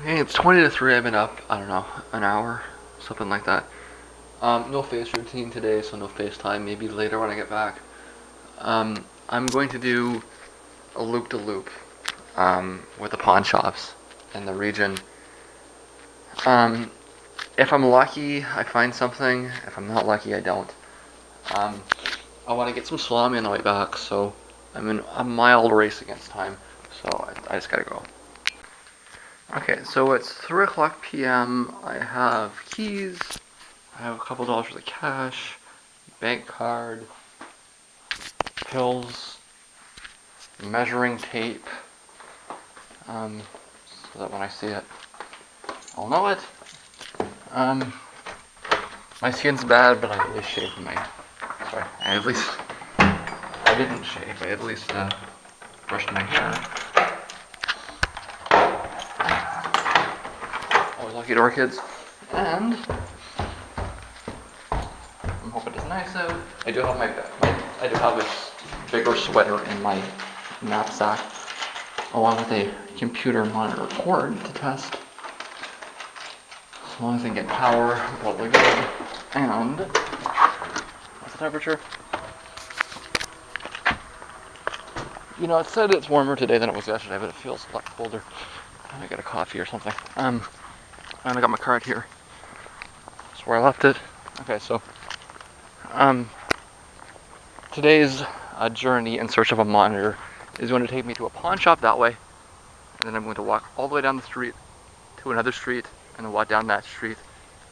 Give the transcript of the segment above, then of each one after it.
Hey, it's 20 to 3. I've been up, I don't know, an hour, something like that. No face routine today, so no FaceTime. Maybe later when I get back. I'm going to do a loop to loop with the pawn shops in the region. Um, if I'm lucky, I find something. If I'm not lucky, I don't. Um, I want to get some salami on the way back, so I'm in a mild race against time. So I just gotta go. Okay, so it's 3 o'clock p.m. I have keys. I have a couple dollars worth of cash, bank card, pills, measuring tape, um, so that when I see it, I'll know it. Um, my skin's bad, but I at least shaved my. Sorry, I didn't shave. I at least brushed my hair. Always lucky door kids, and I'm hoping it's nice out. I do have I do have this bigger sweater in my knapsack, along with a computer monitor cord to test. As long as I can get power, probably good. And what's the temperature? You know, it said it's warmer today than it was yesterday, but it feels a lot colder. I might get a coffee or something. And I got my card here. That's where I left it. Okay, so um, today's journey in search of a monitor is going to take me to a pawn shop that way, and then I'm going to walk all the way down the street to another street, and then walk down that street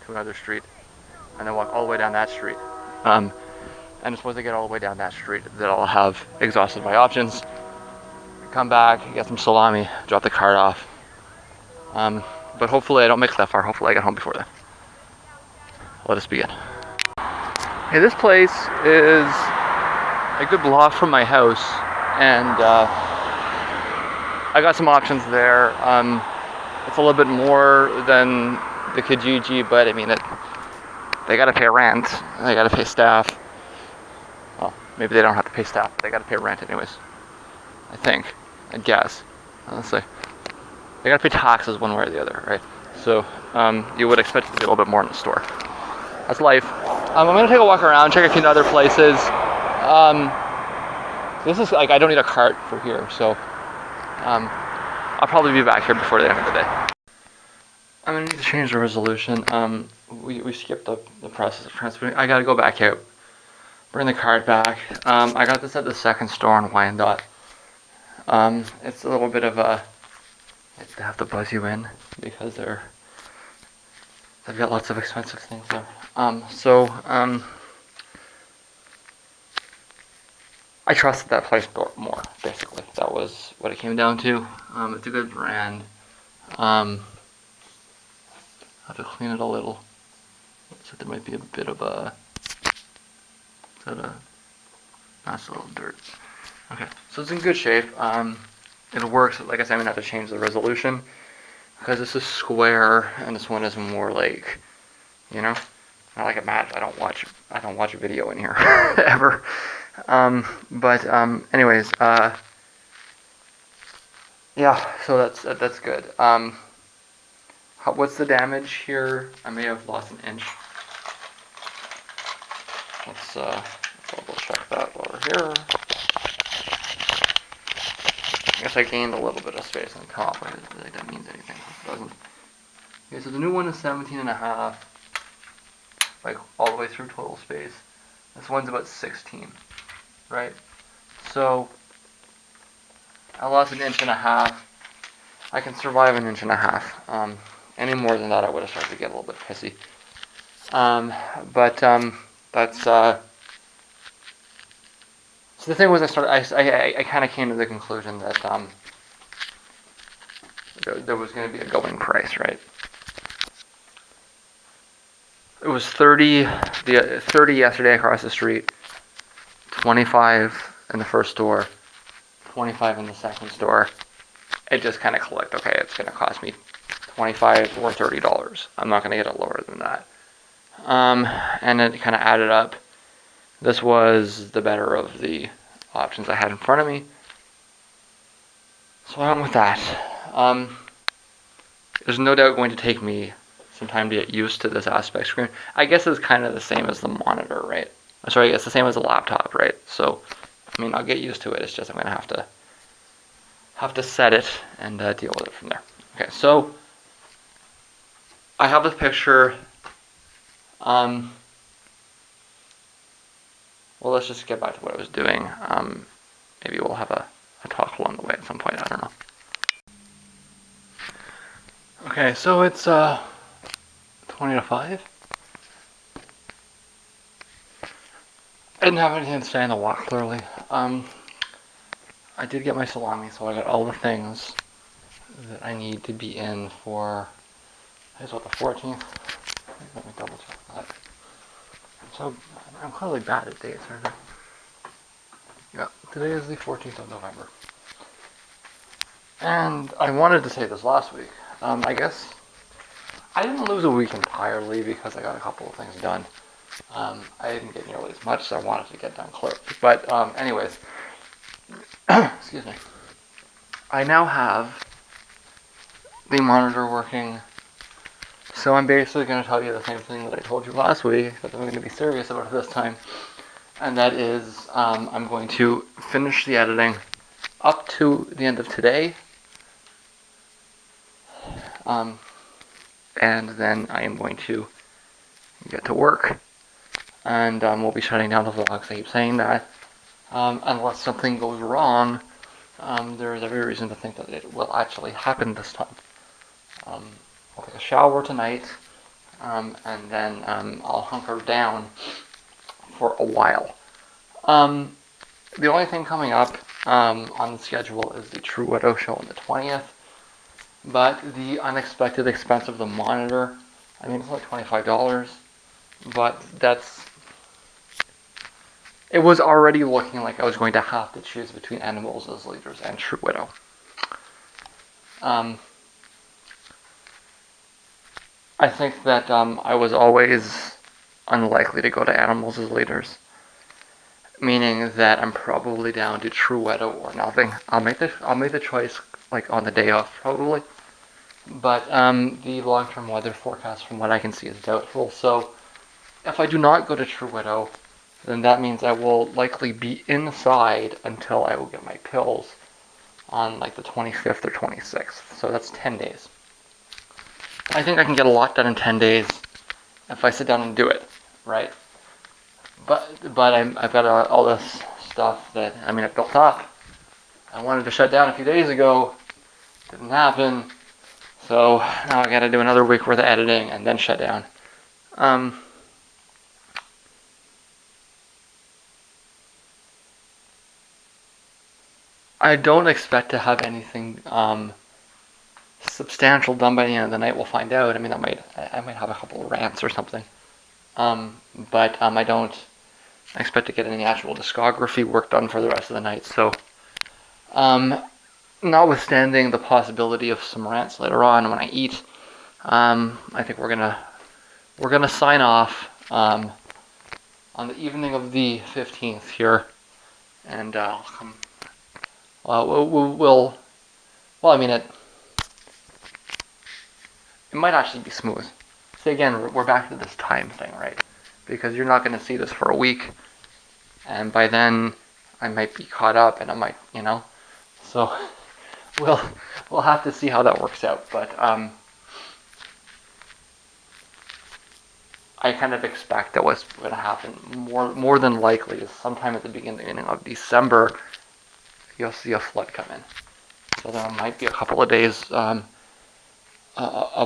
to another street, and then walk all the way down that street. And it's once I get all the way down that street that I'll have exhausted my options. Come back, get some salami, drop the card off. But hopefully I don't make it that far. Hopefully I get home before then. Let us begin. Hey, this place is a good block from my house, and I got some options there. It's a little bit more than the Kijiji, but I mean, they gotta pay rent, they gotta pay staff. Well, maybe they don't have to pay staff, but they gotta pay rent anyways. I think, I guess, honestly. They gotta pay taxes one way or the other, right? So you would expect it to be a little bit more in the store. That's life. I'm gonna take a walk around, check a few other places. This is like, I don't need a cart for here, so I'll probably be back here before the end of the day. I'm gonna need to change the resolution. We skipped the process of transferring. I gotta go back out, bring the card back. I got this at the second store in Wyandotte. It's a little bit of a, they have to buzz you in because they've got lots of expensive things there. I trusted that place more, basically. That was what it came down to. It's a good brand. I have to clean it a little. So there might be a bit of a, that's a little dirt. Okay, so it's in good shape. It works. Like I said, I'm gonna have to change the resolution because this is square and this one is more like, you know, not like a match. I don't watch a video in here ever. Anyways, yeah. So that's good. What's the damage here? I may have lost an inch. Let's double check that while we're here. I guess I gained a little bit of space on the top, but I don't think that means anything. It doesn't. Okay, so the new one is 17 and a half, like all the way through total space. This one's about 16, right? So I lost an inch and a half. I can survive an inch and a half. Any more than that, I would have started to get a little bit pissy. That's so the thing was, I kind of came to the conclusion that there was going to be a going price, right? It was 30 yesterday across the street, 25 in the first store, 25 in the second store. It just kind of clicked. Okay, it's going to cost me $25 or $30. I'm not going to get it lower than that. And it kind of added up. This was the better of the options I had in front of me. So I went with that. There's no doubt going to take me some time to get used to this aspect screen. I guess it's kind of the same as the monitor, right? Sorry, it's the same as the laptop, right? So, I mean, I'll get used to it. It's just I'm gonna have to set it and deal with it from there. Okay, so I have this picture. Well, let's just get back to what I was doing. Maybe we'll have a talk along the way at some point. I don't know. Okay, so it's 20 to 5. I didn't have anything to say on the walk, clearly. I did get my salami, so I got all the things that I need to be in for, I guess what, the 14th? Let me double check that. So, I'm clearly bad at dates, aren't I? Yeah, today is the 14th of November. And I wanted to say this last week. I guess I didn't lose a week entirely because I got a couple of things done. I didn't get nearly as much, so I wanted to get done clear. But anyways, excuse me. I now have the monitor working, so I'm basically going to tell you the same thing that I told you last week, but I'm going to be serious about it this time, and that is I'm going to finish the editing up to the end of today, and then I am going to get to work, and we'll be shutting down the vlogs. I keep saying that. Unless something goes wrong, there is every reason to think that it will actually happen this time. I'll take a shower tonight, and then I'll hunker down for a while. The only thing coming up on the schedule is the True Widow show on the 20th, but the unexpected expense of the monitor, I mean, it's only $25, but it was already looking like I was going to have to choose between Animals as Leaders and True Widow. I think that I was always unlikely to go to Animals as Leaders, meaning that I'm probably down to True Widow or nothing. I'll make the choice like on the day off probably, but the long-term weather forecast from what I can see is doubtful. So if I do not go to True Widow, then that means I will likely be inside until I will get my pills on like the 25th or 26th. So that's 10 days. I think I can get a lot done in 10 days if I sit down and do it, right? But I've got all this stuff that, I mean, I've built up. I wanted to shut down a few days ago. Didn't happen. So now I got to do another week worth of editing and then shut down. I don't expect to have anything substantial done by the end of the night. We'll find out. I mean, I might have a couple of rants or something. But I don't expect to get any actual discography work done for the rest of the night. So, notwithstanding the possibility of some rants later on when I eat, I think we're gonna sign off on the evening of the 15th here, and well, I mean, it might actually be smooth. So again, we're back to this time thing, right? Because you're not going to see this for a week, and by then I might be caught up, and I might, so we'll have to see how that works out. But I kind of expect that what's going to happen more than likely is sometime at the beginning of December, you'll see a flood come in. So there might be a couple of days of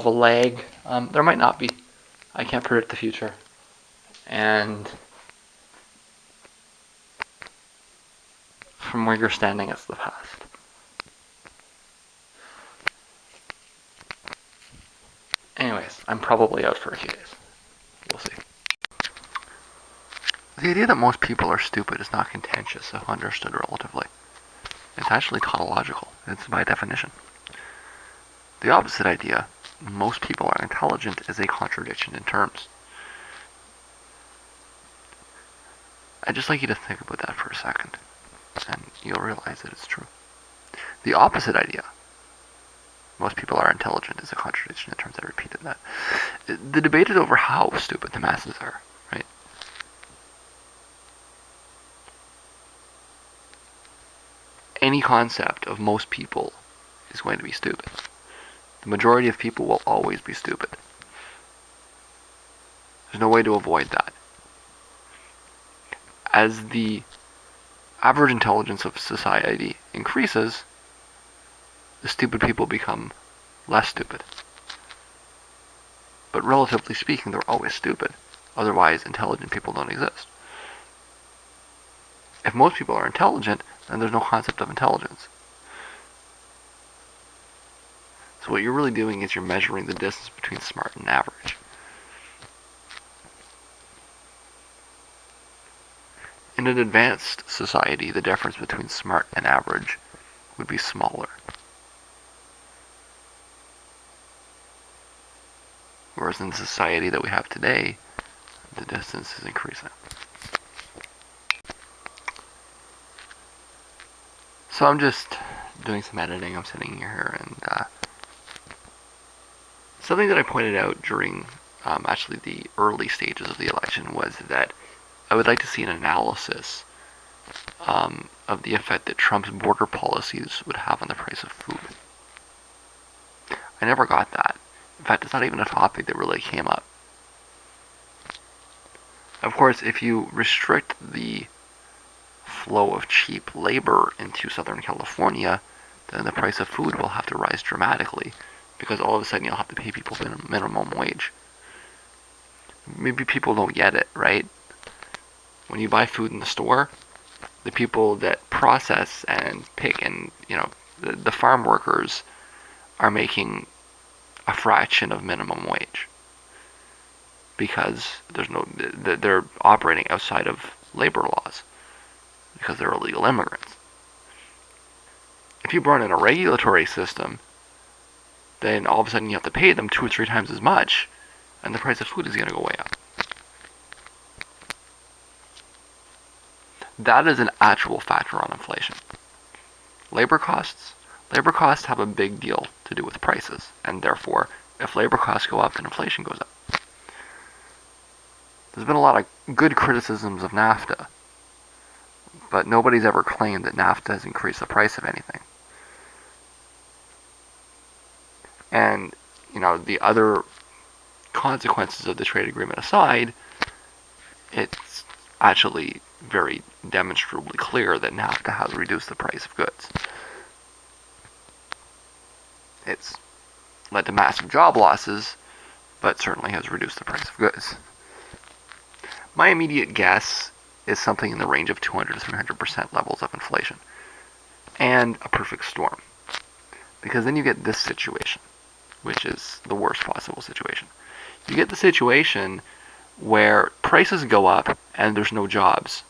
a lag. There might not be. I can't predict the future. And from where you're standing, it's the past. Anyways, I'm probably out for a few days. We'll see. The idea that most people are stupid is not contentious if understood relatively. It's actually tautological. It's by definition. The opposite idea, most people are intelligent, is a contradiction in terms. I'd just like you to think about that for a second, and you'll realize that it's true. The opposite idea, most people are intelligent is a contradiction in terms I repeated that. The debate is over how stupid the masses are, right? Any concept of most people is going to be stupid. The majority of people will always be stupid. There's no way to avoid that. As the average intelligence of society increases, the stupid people become less stupid. But relatively speaking, they're always stupid. Otherwise, intelligent people don't exist. If most people are intelligent, then there's no concept of intelligence. So what you're really doing is you're measuring the distance between smart and average. In an advanced society, the difference between smart and average would be smaller. Whereas in the society that we have today, the distance is increasing. So I'm just doing some editing. I'm sitting here, and something that I pointed out during actually the early stages of the election was that I would like to see an analysis of the effect that Trump's border policies would have on the price of food. I never got that. In fact, it's not even a topic that really came up. Of course, if you restrict the flow of cheap labor into Southern California, then the price of food will have to rise dramatically, because all of a sudden you'll have to pay people minimum wage. Maybe people don't get it, right? When you buy food in the store, the people that process and pick and, the farm workers are making a fraction of minimum wage because they're operating outside of labor laws because they're illegal immigrants. If you brought in a regulatory system, then all of a sudden you have to pay them 2 or 3 times as much, and the price of food is going to go way up. That is an actual factor on inflation. Labor costs have a big deal to do with prices, and therefore, if labor costs go up, then inflation goes up. There's been a lot of good criticisms of NAFTA, but nobody's ever claimed that NAFTA has increased the price of anything. And, the other consequences of the trade agreement aside, it's actually very demonstrably clear that NAFTA has reduced the price of goods. It's led to massive job losses, but certainly has reduced the price of goods. My immediate guess is something in the range of 200 to 300% levels of inflation, and a perfect storm. Because then you get this situation, which is the worst possible situation. You get the situation where prices go up and there's no jobs.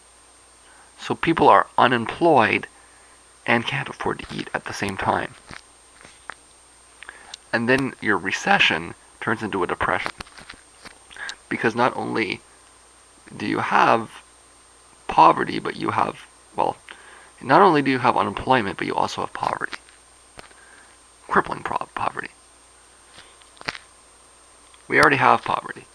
So people are unemployed and can't afford to eat at the same time. And then your recession turns into a depression. Because not only do you have poverty, but you have, not only do you have unemployment, but you also have poverty. Crippling poverty. We already have poverty.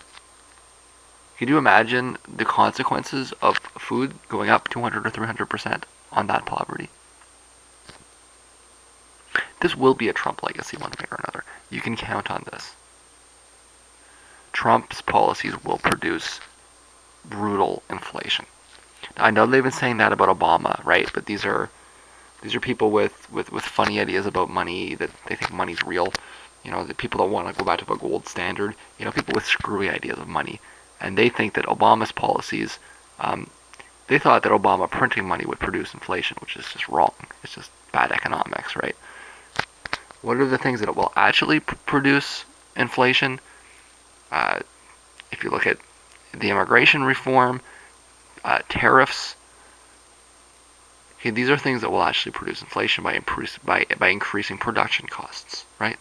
Could you imagine the consequences of food going up 200 or 300% on that poverty? This will be a Trump legacy one way or another. You can count on this. Trump's policies will produce brutal inflation. Now, I know they've been saying that about Obama, right? But these are people with funny ideas about money, that they think money's real. The people that want to go back to a gold standard. People with screwy ideas of money. And they think that Obama's policies, they thought that Obama printing money would produce inflation, which is just wrong. It's just bad economics, right? What are the things that will actually produce inflation? If you look at the immigration reform, tariffs, okay, these are things that will actually produce inflation by increasing production costs, right?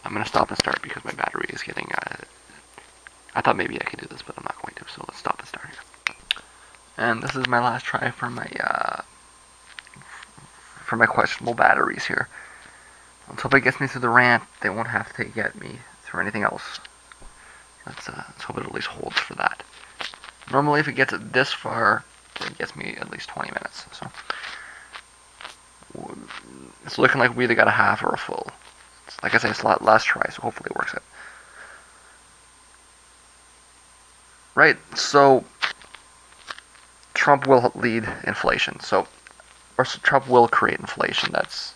I'm going to stop and start because my battery is getting... I thought maybe I could do this, but I'm not going to, so let's stop and start here. And this is my last try for my questionable batteries here. Let's hope it gets me through the rant. They won't have to get me through anything else. Let's hope it at least holds for that. Normally, if it gets it this far, it gets me at least 20 minutes. So it's looking like we either got a half or a full. Like I say, it's a lot last try, so hopefully it works out. Right, so Trump will lead inflation. Or Trump will create inflation. That's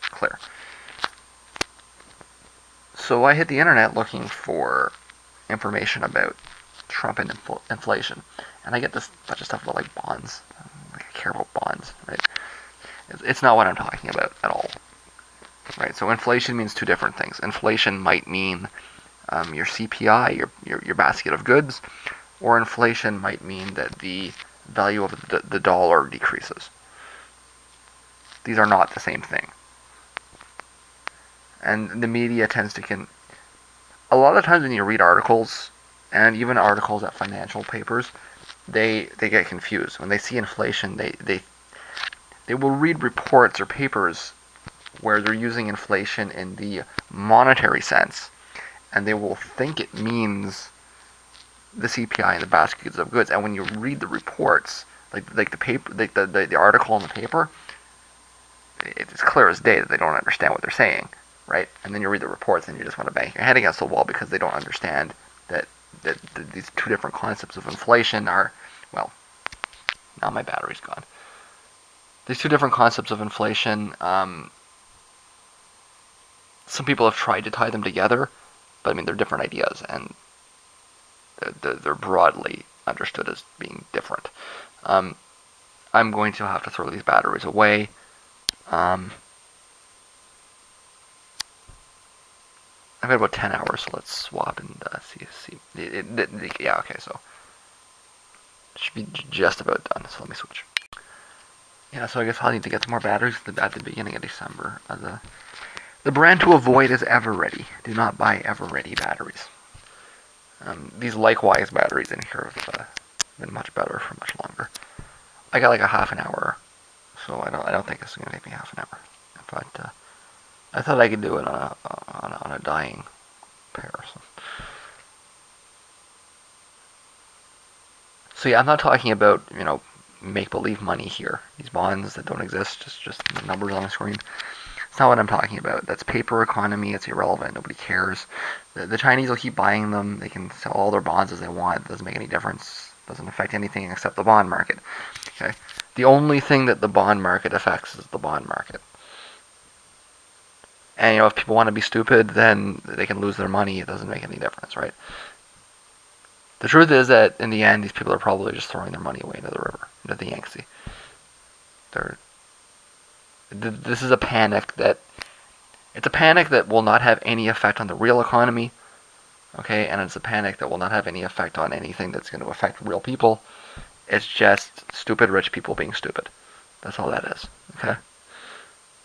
clear. So I hit the internet looking for information about Trump and inflation, and I get this bunch of stuff about like bonds. Like I care about bonds, right? It's not what I'm talking about at all, right? So inflation means two different things. Inflation might mean your CPI, your basket of goods, or inflation might mean that the value of the dollar decreases. These are not the same thing. And the media tends to a lot of times when you read articles, and even articles at financial papers, they get confused. When they see inflation, they will read reports or papers where they're using inflation in the monetary sense, and they will think it means the CPI and the baskets of goods. And when you read the reports, like the paper, the article in the paper, it's clear as day that they don't understand what they're saying, right? And then you read the reports and you just want to bang your head against the wall because they don't understand that these two different concepts of inflation are, well, now my battery's gone. These two different concepts of inflation, some people have tried to tie them together, but I mean they're different ideas and they're broadly understood as being different. I'm going to have to throw these batteries away. I've got about 10 hours, so let's swap and see. Yeah, okay, so it should be just about done, so let me switch. Yeah, so I guess I'll need to get some more batteries at the beginning of December. The brand to avoid is Everready. Do not buy Everready batteries. These likewise batteries in here have been much better for much longer. I got like a half an hour, so I don't think this is gonna take me half an hour. But I thought I could do it on a dying pair. So yeah, I'm not talking about make believe money here. These bonds that don't exist, just numbers on a screen. It's not what I'm talking about. That's paper economy. It's irrelevant. Nobody cares. The Chinese will keep buying them. They can sell all their bonds as they want. It doesn't make any difference. It doesn't affect anything except the bond market. Okay. The only thing that the bond market affects is the bond market. And if people want to be stupid, then they can lose their money. It doesn't make any difference, right? The truth is that in the end, these people are probably just throwing their money away into the river, into the Yangtze. This is a panic that will not have any effect on the real economy, okay? And it's a panic that will not have any effect on anything that's going to affect real people. It's just stupid rich people being stupid. That's all that is, okay?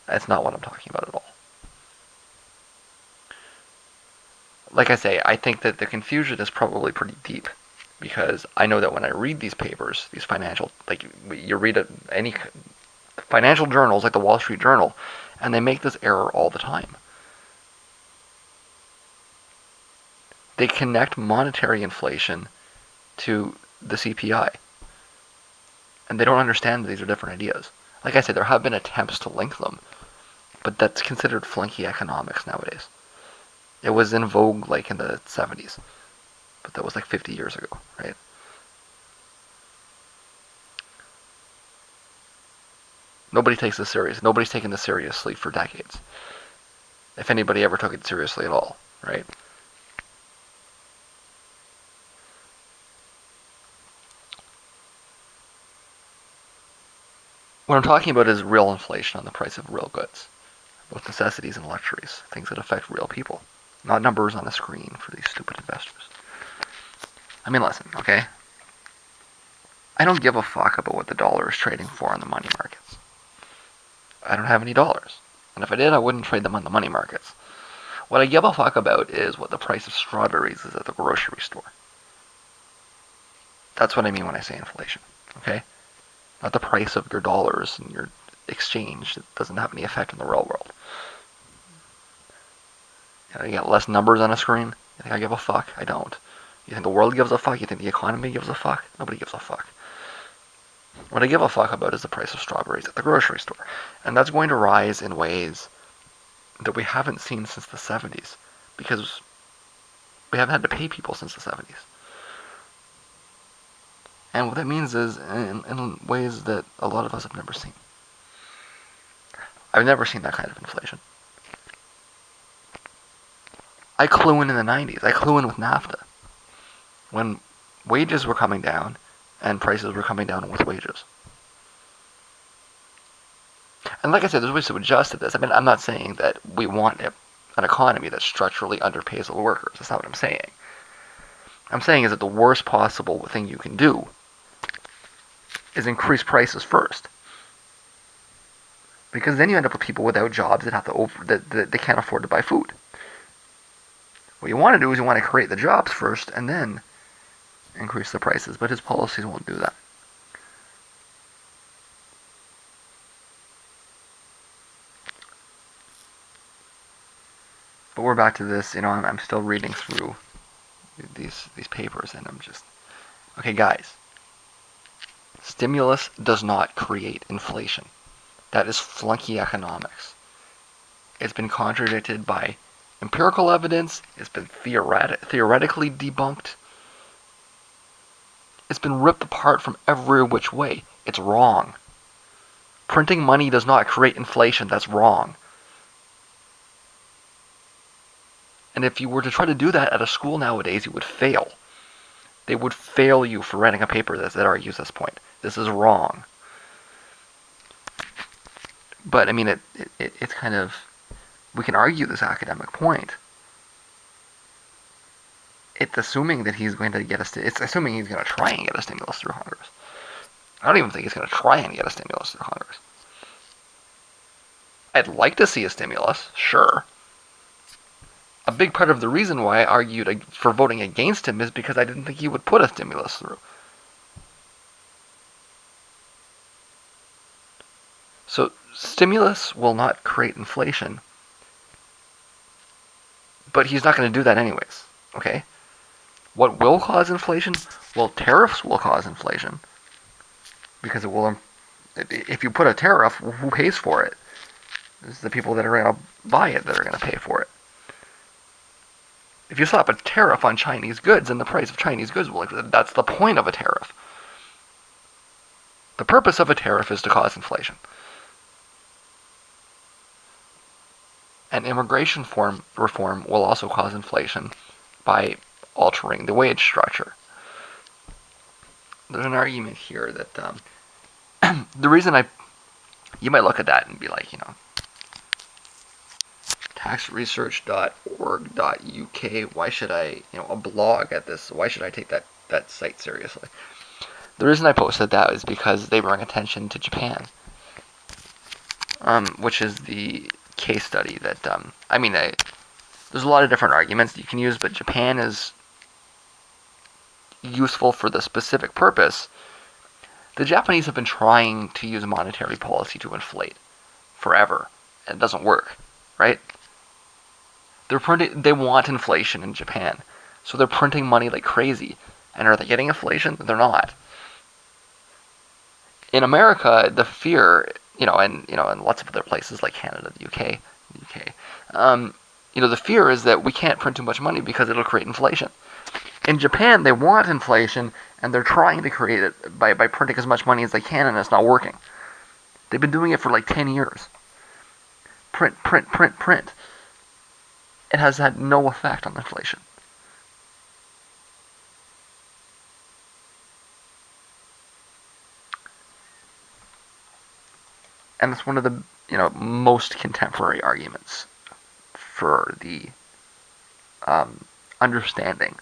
That's not what I'm talking about at all. Like I say, I think that the confusion is probably pretty deep because I know that when I read these papers, these financial, like you read any financial journals like the Wall Street Journal, and they make this error all the time. They connect monetary inflation to the CPI, and they don't understand that these are different ideas. Like I said, there have been attempts to link them, but that's considered flunky economics nowadays. It was in vogue like in the 70s, but that was like 50 years ago, right? Nobody takes this serious. Nobody's taken this seriously for decades. If anybody ever took it seriously at all, right? What I'm talking about is real inflation on the price of real goods, both necessities and luxuries, things that affect real people, not numbers on a screen for these stupid investors. I mean, listen, okay? I don't give a fuck about what the dollar is trading for on the money markets. I don't have any dollars. And if I did, I wouldn't trade them on the money markets. What I give a fuck about is what the price of strawberries is at the grocery store. That's what I mean when I say inflation, okay? Not the price of your dollars and your exchange. It doesn't have any effect on the real world. You got less numbers on a screen. You think I give a fuck? I don't. You think the world gives a fuck? You think the economy gives a fuck? Nobody gives a fuck. What I give a fuck about is the price of strawberries at the grocery store. And that's going to rise in ways that we haven't seen since the 70s. Because we haven't had to pay people since the 70s. And what that means is in ways that a lot of us have never seen. I've never seen that kind of inflation. I clue in the 90s. I clue in with NAFTA. When wages were coming down and prices were coming down with wages. And like I said, there's ways to adjust to this. I mean, I'm not saying that we want an economy that structurally underpays the workers. That's not what I'm saying. I'm saying is that the worst possible thing you can do is increase prices first. Because then you end up with people without jobs that have to that they can't afford to buy food. What you want to do is you want to create the jobs first and then increase the prices, but his policies won't do that. But we're back to this, I'm still reading through these papers and I'm just, okay guys, stimulus does not create inflation. That is flunky economics. It's been contradicted by empirical evidence. It's been theoretically debunked. It's been ripped apart from every which way. It's wrong. Printing money does not create inflation. That's wrong. And if you were to try to do that at a school nowadays, you would fail. They would fail you for writing a paper that argues this point. This is wrong. But I mean, it's kind of, we can argue this academic point. It's assuming that he's going to get it's assuming he's going to try and get a stimulus through Congress. I don't even think he's going to try and get a stimulus through Congress. I'd like to see a stimulus, sure. A big part of the reason why I argued for voting against him is because I didn't think he would put a stimulus through. So, stimulus will not create inflation, but he's not going to do that anyways, okay? What will cause inflation? Well, tariffs will cause inflation. Because it will, if you put a tariff, who pays for it? It's the people that are going to buy it that are going to pay for it. If you slap a tariff on Chinese goods, then the price of Chinese goods will, that's the point of a tariff. The purpose of a tariff is to cause inflation. And immigration reform will also cause inflation by altering the wage structure. There's an argument here that the reason you might look at that and be like, taxresearch.org.uk, why should I, a blog at this, why should I take that site seriously? The reason I posted that is because they bring attention to Japan, which is the case study that, there's a lot of different arguments you can use, but Japan is useful for the specific purpose. The Japanese have been trying to use monetary policy to inflate forever, and it doesn't work, right? They want inflation in Japan, so they're printing money like crazy. And are they getting inflation? They're not. In America, the fear, and lots of other places like Canada, the UK, the fear is that we can't print too much money because it'll create inflation. In Japan, they want inflation, and they're trying to create it by printing as much money as they can, and it's not working. They've been doing it for like 10 years. Print. It has had no effect on inflation. And it's one of the most contemporary arguments for the understanding.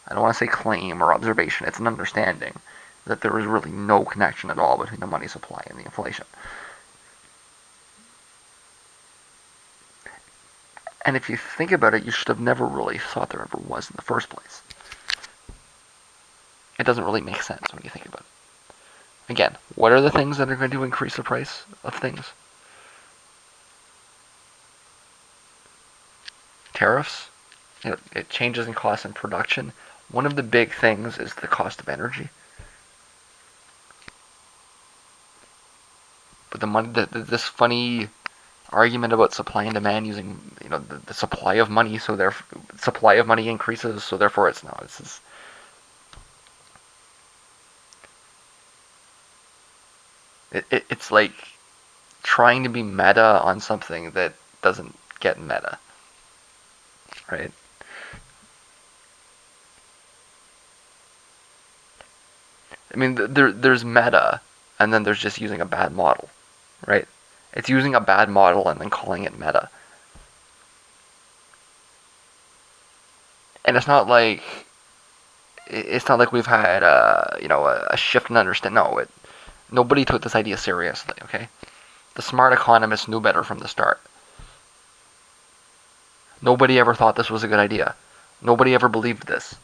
I don't want to say claim or observation. It's an understanding that there is really no connection at all between the money supply and the inflation. And if you think about it, you should have never really thought there ever was in the first place. It doesn't really make sense when you think about it. Again, what are the things that are going to increase the price of things? tariffs, it changes in cost and production. One of the big things is the cost of energy. But the money, this funny argument about supply and demand using, the supply of money, so their supply of money increases, so therefore it's no, it's like trying to be meta on something that doesn't get meta, right? I mean, there's meta, and then there's just using a bad model, right? It's using a bad model and then calling it meta. And it's not like we've had a shift in understanding. No, nobody took this idea seriously. Okay, the smart economists knew better from the start. Nobody ever thought this was a good idea. Nobody ever believed this,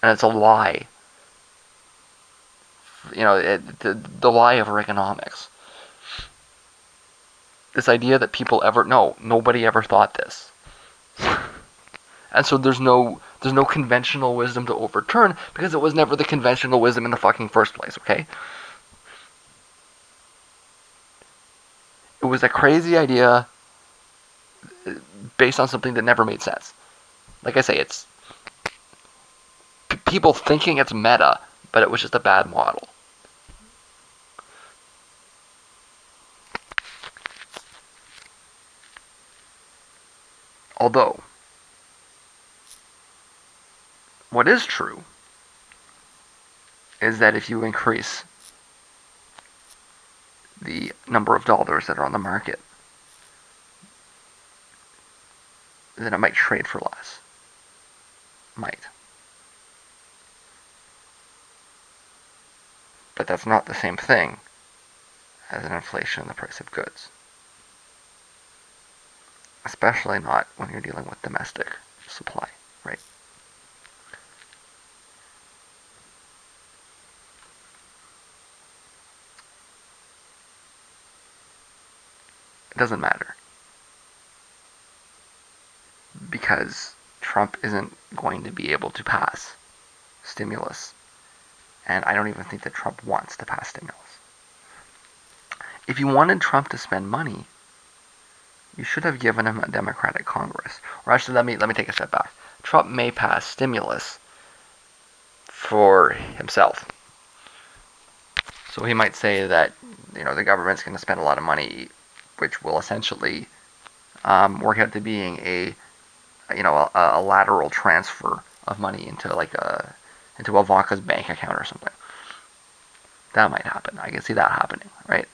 and it's a lie. The lie of economics. This idea that people ever no, nobody ever thought this. And so there's no conventional wisdom to overturn because it was never the conventional wisdom in the fucking first place, okay? It was a crazy idea based on something that never made sense. Like I say, it's people thinking it's meta, but it was just a bad model. Although, what is true is that if you increase the number of dollars that are on the market, then it might trade for less. Might. But that's not the same thing as an inflation in the price of goods. Especially not when you're dealing with domestic supply, right? It doesn't matter. Because Trump isn't going to be able to pass stimulus. And I don't even think that Trump wants to pass stimulus. If you wanted Trump to spend money, you should have given him a Democratic Congress. Or actually, let me take a step back. Trump may pass stimulus for himself. So he might say that the government's going to spend a lot of money, which will essentially work out to being a lateral transfer of money into into Ivanka's bank account or something. That might happen. I can see that happening, right?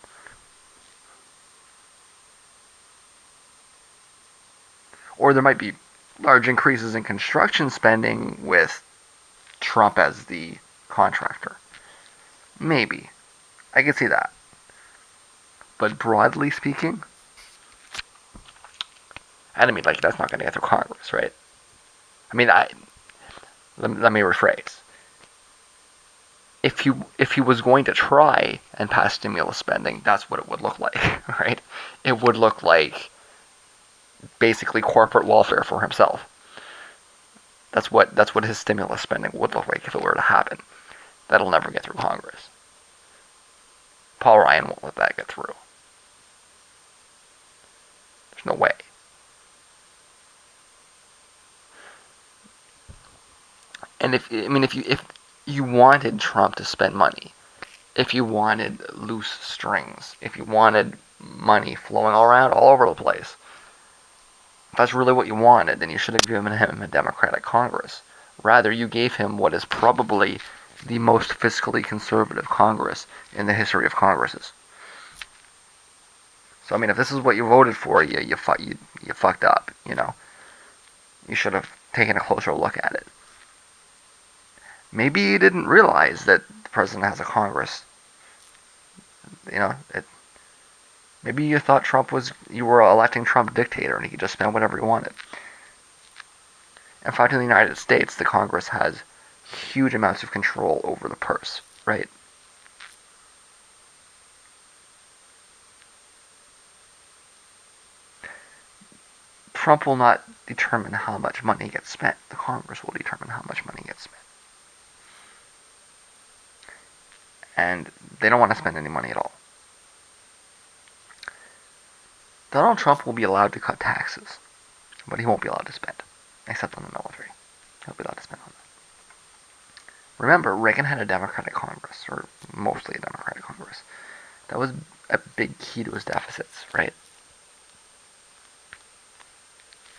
Or there might be large increases in construction spending with Trump as the contractor. Maybe. I can see that. But broadly speaking, I mean, that's not going to get through Congress, right? I mean, let me rephrase. If he was going to try and pass stimulus spending, that's what it would look like, right? It would look like basically corporate welfare for himself. That's what his stimulus spending would look like if it were to happen. That'll never get through Congress. Paul Ryan won't let that get through. There's no way. And if you wanted Trump to spend money, if you wanted loose strings, if you wanted money flowing all around all over the place, if that's really what you wanted, then you should have given him a Democratic Congress. Rather, you gave him what is probably the most fiscally conservative Congress in the history of Congresses. So I mean, if this is what you voted for, you fucked up. You should have taken a closer look at it. Maybe you didn't realize that the president has a Congress. Maybe you thought you were electing Trump dictator and he could just spend whatever he wanted. In fact, in the United States, the Congress has huge amounts of control over the purse, right? Trump will not determine how much money gets spent. The Congress will determine how much money gets spent. And they don't want to spend any money at all. Donald Trump will be allowed to cut taxes, but he won't be allowed to spend, except on the military. He'll be allowed to spend on that. Remember, Reagan had a Democratic Congress, or mostly a Democratic Congress. That was a big key to his deficits, right?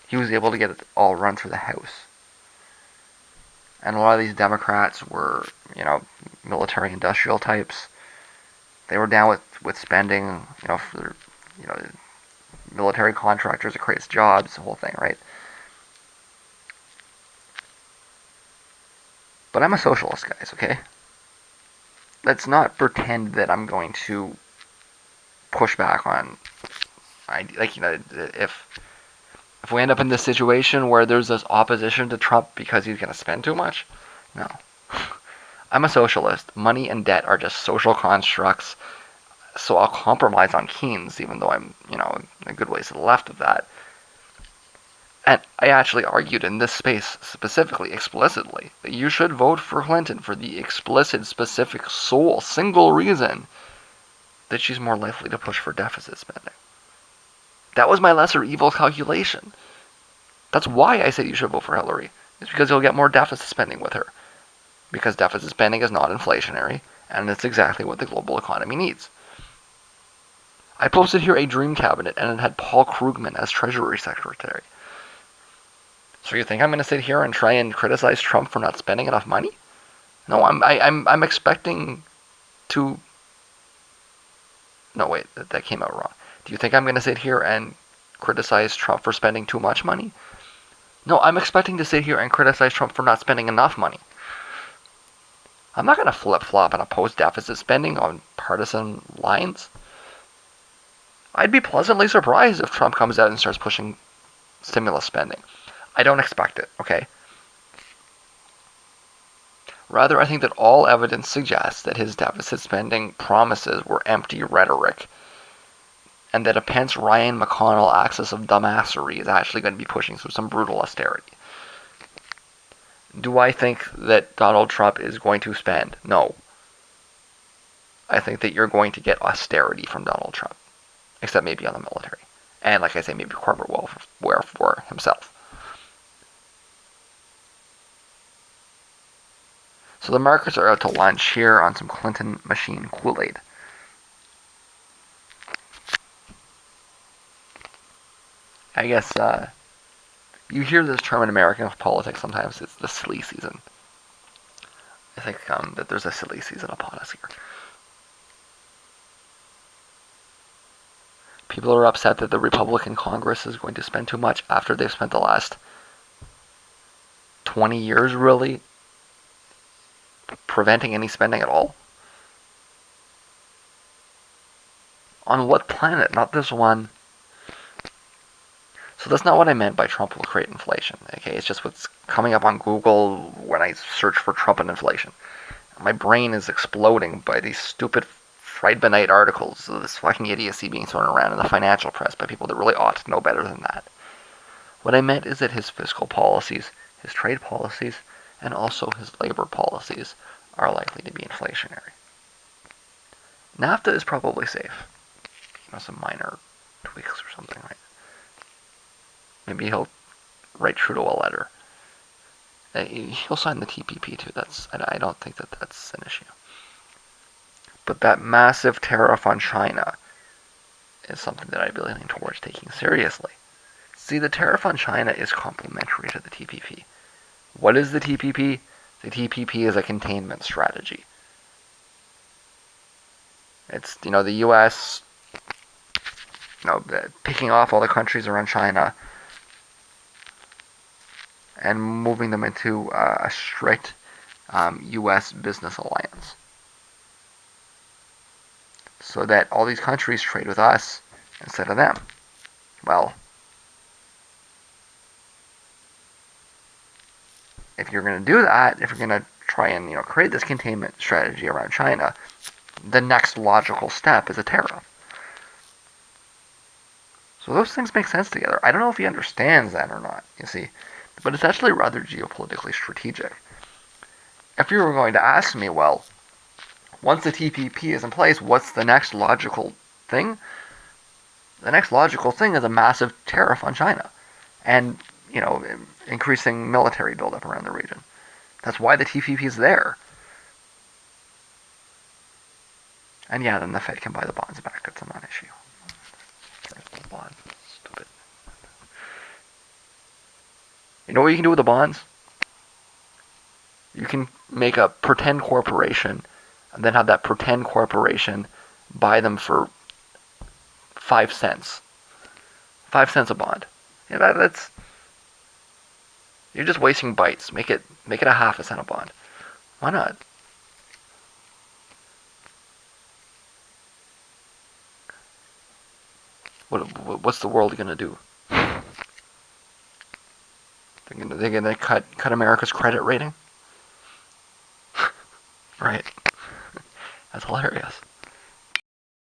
He was able to get it all run through the House. And a lot of these Democrats were, military industrial types. They were down with spending, for, military contractors, it creates jobs, the whole thing, right? But I'm a socialist, guys, okay? Let's not pretend that I'm going to push back on, if we end up in this situation where there's this opposition to Trump because he's going to spend too much, no. I'm a socialist. Money and debt are just social constructs, so I'll compromise on Keynes, even though I'm, a good ways to the left of that. And I actually argued in this space specifically, explicitly, that you should vote for Clinton for the explicit, specific, sole, single reason that she's more likely to push for deficit spending. That was my lesser evil calculation. That's why I said you should vote for Hillary. It's because you'll get more deficit spending with her. Because deficit spending is not inflationary, and it's exactly what the global economy needs. I posted here a dream cabinet, and it had Paul Krugman as Treasury Secretary. So you think I'm going to sit here and try and criticize Trump for not spending enough money? No, I'm expecting to... No, wait, that came out wrong. Do you think I'm going to sit here and criticize Trump for spending too much money? No, I'm expecting to sit here and criticize Trump for not spending enough money. I'm not going to flip-flop and oppose deficit spending on partisan lines. I'd be pleasantly surprised if Trump comes out and starts pushing stimulus spending. I don't expect it, okay? Rather, I think that all evidence suggests that his deficit spending promises were empty rhetoric, and that a Pence Ryan McConnell axis of dumbassery is actually going to be pushing through some brutal austerity. Do I think that Donald Trump is going to spend? No. I think that you're going to get austerity from Donald Trump, except maybe on the military. And like I say, maybe corporate welfare for himself. So the markets are out to lunch here on some Clinton machine Kool-Aid. I guess you hear this term in American politics sometimes. It's the silly season. I think that there's a silly season upon us here. People are upset that the Republican Congress is going to spend too much after they've spent the last 20 years, really, preventing any spending at all. On what planet? Not this one. So that's not what I meant by Trump will create inflation. Okay, it's just what's coming up on Google when I search for Trump and inflation. My brain is exploding by these stupid Friedmanite articles of this fucking idiocy being thrown around in the financial press by people that really ought to know better than that. What I meant is that his fiscal policies, his trade policies, and also his labor policies are likely to be inflationary. NAFTA is probably safe. Some minor tweaks or something, right? Maybe he'll write Trudeau a letter. He'll sign the TPP too. I don't think that's an issue. But that massive tariff on China is something that I'd be leaning towards taking seriously. See, the tariff on China is complementary to the TPP. What is the TPP? The TPP is a containment strategy. It's, the U.S., picking off all the countries around China and moving them into a strict U.S. business alliance. So that all these countries trade with us instead of them. Well, if you're going to do that, if you're going to try and create this containment strategy around China, the next logical step is a tariff. So those things make sense together. I don't know if he understands that or not, you see. But it's actually rather geopolitically strategic. If you were going to ask me, well, once the TPP is in place, what's the next logical thing? The next logical thing is a massive tariff on China. And, increasing military buildup around the region. That's why the TPP is there. And yeah, then the Fed can buy the bonds back. It's a non-issue. Bonds. Stupid. You know what you can do with the bonds? You can make a pretend corporation and then have that pretend corporation buy them for 5 cents. 5 cents a bond. Yeah, that's you're just wasting bytes. Make it a half a cent a bond. Why not? What's the world gonna do? They're gonna cut America's credit rating? Right. That's hilarious.